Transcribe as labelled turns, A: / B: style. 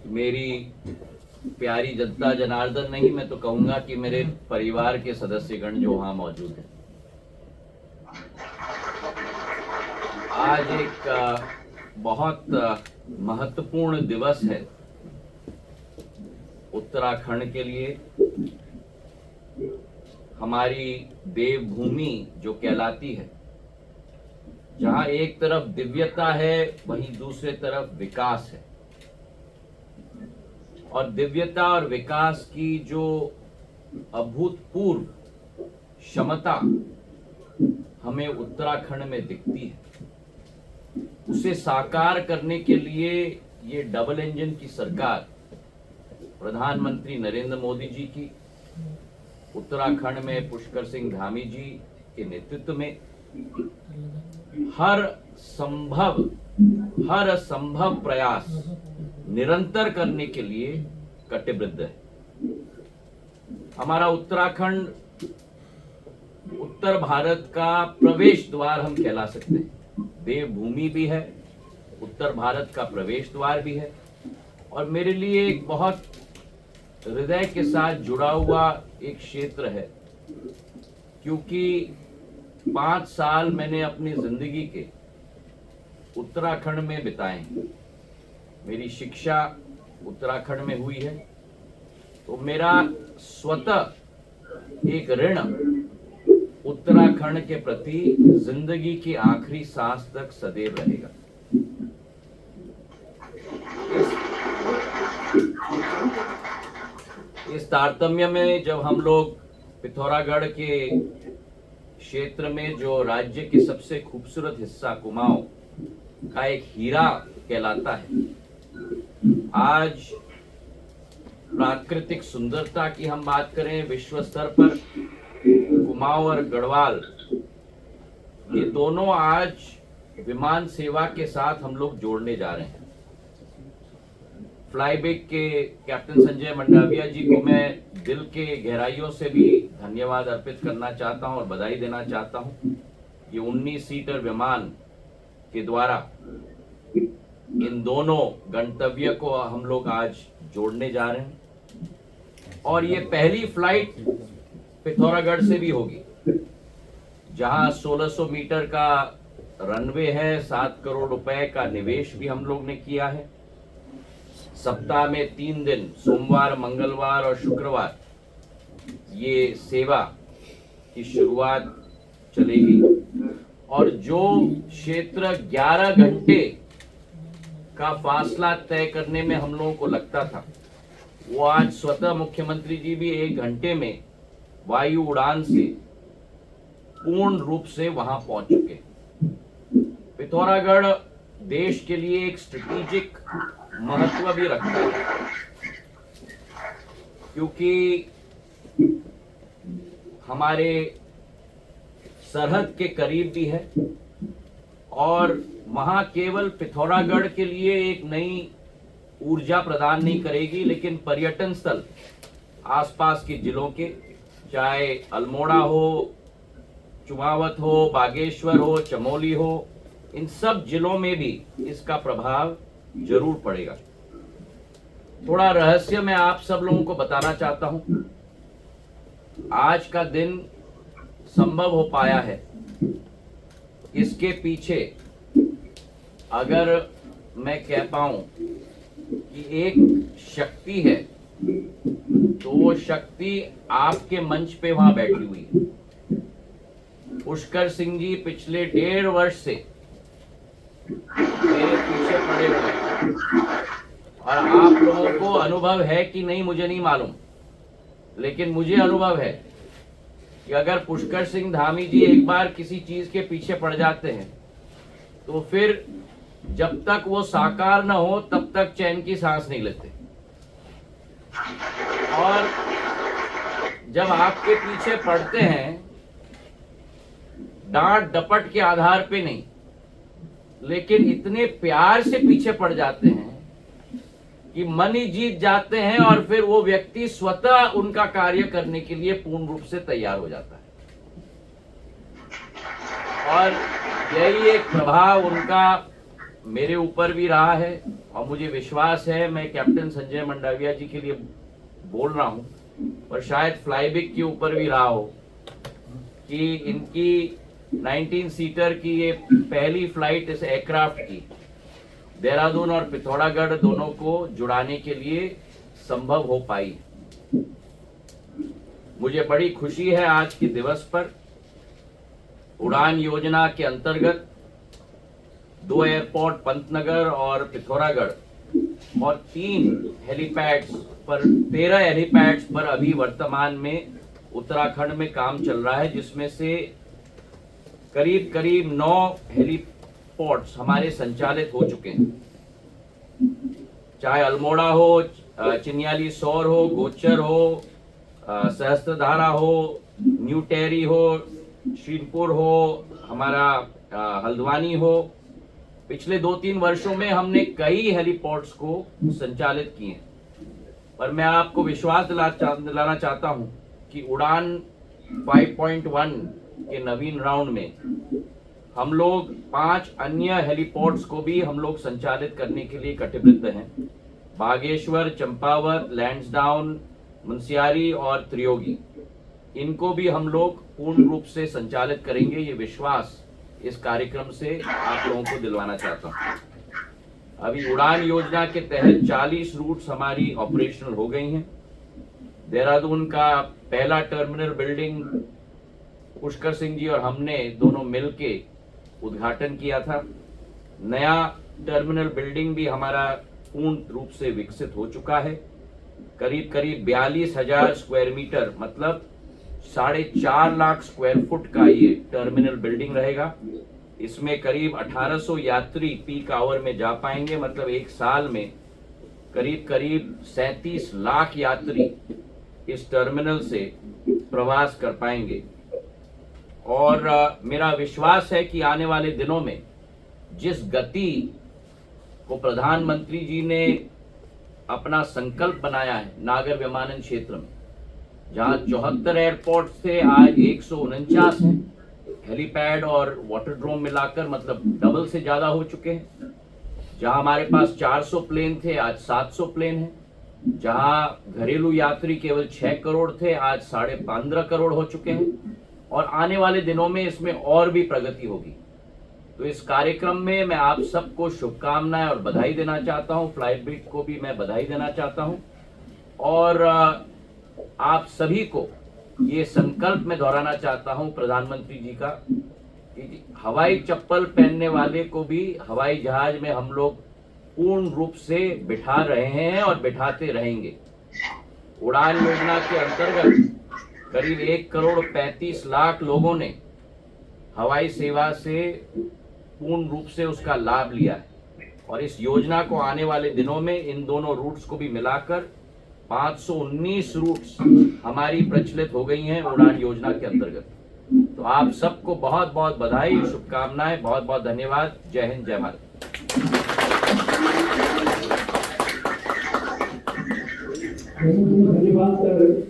A: मेरी प्यारी जनता जनार्दन नहीं, मैं तो कहूंगा कि मेरे परिवार के सदस्यगण जो वहां मौजूद हैं, आज एक बहुत महत्वपूर्ण दिवस है उत्तराखंड के लिए। हमारी देवभूमि जो कहलाती है, जहां एक तरफ दिव्यता है वहीं दूसरे तरफ विकास है, और दिव्यता और विकास की जो अभूतपूर्व क्षमता हमें उत्तराखंड में दिखती है, उसे साकार करने के लिए ये डबल इंजन की सरकार प्रधानमंत्री नरेंद्र मोदी जी की, उत्तराखंड में पुष्कर सिंह धामी जी के नेतृत्व में हर संभव प्रयास निरंतर करने के लिए कटिबद्ध है। हमारा उत्तराखंड उत्तर भारत का प्रवेश द्वार हम कहला सकते हैं। देवभूमि भी है, उत्तर भारत का प्रवेश द्वार भी है, और मेरे लिए एक बहुत हृदय के साथ जुड़ा हुआ एक क्षेत्र है, क्योंकि 5 साल मैंने अपनी जिंदगी के उत्तराखंड में बिताए। मेरी शिक्षा उत्तराखंड में हुई है, तो मेरा स्वतः एक ऋण उत्तराखंड के प्रति जिंदगी की आखिरी सांस तक सदैव रहेगा। इस तारतम्य में जब हम लोग पिथौरागढ़ के क्षेत्र में, जो राज्य के सबसे खूबसूरत हिस्सा कुमाऊं का एक हीरा कहलाता है, आज प्राकृतिक सुंदरता की हम बात करें विश्व स्तर पर, कुमाऊं और गढ़वाल ये दोनों आज विमान सेवा के साथ हम लोग जोड़ने जा रहे हैं। फ्लाईबिग के कैप्टन संजय मंडाविया जी को मैं दिल के गहराइयों से भी धन्यवाद अर्पित करना चाहता हूं और बधाई देना चाहता हूं। ये 19 सीटर विमान के द्वारा इन दोनों गंतव्य को हम लोग आज जोड़ने जा रहे हैं, और ये पहली फ्लाइट पिथौरागढ़ से भी होगी, जहां 1600 मीटर का रनवे है, 7 करोड़ रुपए का निवेश भी हम लोग ने किया है। सप्ताह में 3 दिन, सोमवार, मंगलवार और शुक्रवार, ये सेवा की शुरुआत चलेगी, और जो क्षेत्र 11 घंटे का फासला तय करने में हम लोगों को लगता था, वो आज स्वतः मुख्यमंत्री जी भी 1 घंटे में वायु उड़ान से पूर्ण रूप से वहां पहुंच चुके। पिथौरागढ़ देश के लिए एक स्ट्रेटेजिक महत्व भी रखता है, क्योंकि हमारे सरहद के करीब भी है, और वहां केवल पिथौरागढ़ के लिए एक नई ऊर्जा प्रदान नहीं करेगी, लेकिन पर्यटन स्थल आसपास के जिलों के, चाहे अल्मोड़ा हो, चुमावत हो, बागेश्वर हो, चमोली हो, इन सब जिलों में भी इसका प्रभाव जरूर पड़ेगा। थोड़ा रहस्य मैं आप सब लोगों को बताना चाहता हूं। आज का दिन संभव हो पाया है, इसके पीछे अगर मैं कह पाऊं कि एक शक्ति है, तो वो शक्ति आपके मंच पे वहां बैठी हुई है। पुष्कर सिंह जी पिछले 1.5 वर्ष से मेरे पीछे पड़े हुए हैं, और आप लोगों को अनुभव है कि नहीं मुझे नहीं मालूम, लेकिन मुझे अनुभव है कि अगर पुष्कर सिंह धामी जी एक बार किसी चीज के पीछे पड़ जाते हैं, तो फिर जब तक वो साकार न हो तब तक चैन की सांस नहीं लेते। और जब आपके पीछे पड़ते हैं, डांट डपट के आधार पे नहीं, लेकिन इतने प्यार से पीछे पड़ जाते हैं कि मन ही जीत जाते हैं, और फिर वो व्यक्ति स्वतः उनका कार्य करने के लिए पूर्ण रूप से तैयार हो जाता है। और यही एक प्रभाव उनका मेरे ऊपर भी रहा है, और मुझे विश्वास है, मैं कैप्टन संजय मंडाविया जी के लिए बोल रहा हूं, और शायद फ्लाईबिग के ऊपर भी रहा हो कि इनकी 19 सीटर की ये पहली फ्लाइट इस एयरक्राफ्ट की देहरादून और पिथौरागढ़ दोनों को जुड़ाने के लिए संभव हो पाई। मुझे बड़ी खुशी है आज के दिवस पर उड़ान योजना के अंतर्गत 2 एयरपोर्ट पंतनगर और पिथौरागढ़ और 13 हेलीपैड्स पर अभी वर्तमान में उत्तराखंड में काम चल रहा है, जिसमें से करीब करीब 9 हेलीपोर्ट्स हमारे संचालित हो चुके हैं। चाहे अल्मोड़ा हो, चिन्यालीसौर हो, गोचर हो, सहस्त्रधारा हो, न्यू टेहरी हो, श्रीनपुर हो, हमारा हल्द्वानी हो। पिछले 2-3 वर्षों में हमने कई हेलीपोर्ट्स को संचालित किए, पर मैं आपको विश्वास दिलाना चाहता हूं कि उड़ान 5.1 के नवीन राउंड में हम लोग 5 अन्य हेलीपोर्ट्स को भी हम लोग संचालित करने के लिए कटिबद्ध हैं। बागेश्वर, चंपावत, लैंसडाउन, मुंशियारी और त्रियोगी, इनको भी हम लोग पूर्ण रूप से संचालित करेंगे। ये विश्वास इस कार्यक्रम से आप लोगों को दिलवाना चाहता हूं। अभी उड़ान योजना के तहत 40 रूट्स हमारी ऑपरेशनल हो गई हैं। देहरादून का पहला टर्मिनल बिल्डिंग पुष्कर सिंह जी और हमने दोनों मिलके उद्घाटन किया था। नया टर्मिनल बिल्डिंग भी हमारा पूर्ण रूप से विकसित हो चुका है। करीब करीब 42,000 स्क्वायर मीटर, मतलब 4.5 लाख स्क्वायर फुट का ये टर्मिनल बिल्डिंग रहेगा। इसमें करीब 1800 यात्री पीक आवर में जा पाएंगे, मतलब एक साल में करीब करीब 37 लाख यात्री इस टर्मिनल से प्रवास कर पाएंगे। और मेरा विश्वास है कि आने वाले दिनों में जिस गति को प्रधानमंत्री जी ने अपना संकल्प बनाया है नागर विमानन क्षेत्र में, जहां 74 एयरपोर्ट थे, आज 149 है। हेलीपैड और वाटरड्रोम मिलाकर मतलब डबल से ज्यादा हो चुके हैं। जहां हमारे पास 400 प्लेन थे, आज 700 प्लेन हैं। जहां घरेलू यात्री केवल 6 करोड़ थे, आज 15.5 करोड़ हो चुके हैं। और आने वाले दिनों में इसमें और भी प्रगति होगी। तो इस कार्यक्रम में मैं आप सबको शुभकामनाएं और बधाई देना चाहता हूं। फ्लाईबिग को भी मैं बधाई देना चाहता हूं, और आप सभी को ये संकल्प मैं दोहराना चाहता हूं प्रधानमंत्री जी का कि हवाई चप्पल पहनने वाले को भी हवाई जहाज में हम लोग पूर्ण रूप से बिठा रहे हैं और बिठाते रहेंगे। उड़ान योजना के अंतर्गत करीब 1.35 करोड़ लोगों ने हवाई सेवा से पूर्ण रूप से उसका लाभ लिया है। और इस योजना को आने वाले दिनों में इन दोनों रूट्स को भी मिलाकर 519 रूट्स हमारी प्रचलित हो गई हैं उड़ान योजना के अंतर्गत। तो आप सबको बहुत बहुत बधाई, शुभकामनाएं, बहुत बहुत धन्यवाद। जय हिंद, जय भारत।
B: धन्यवाद सर।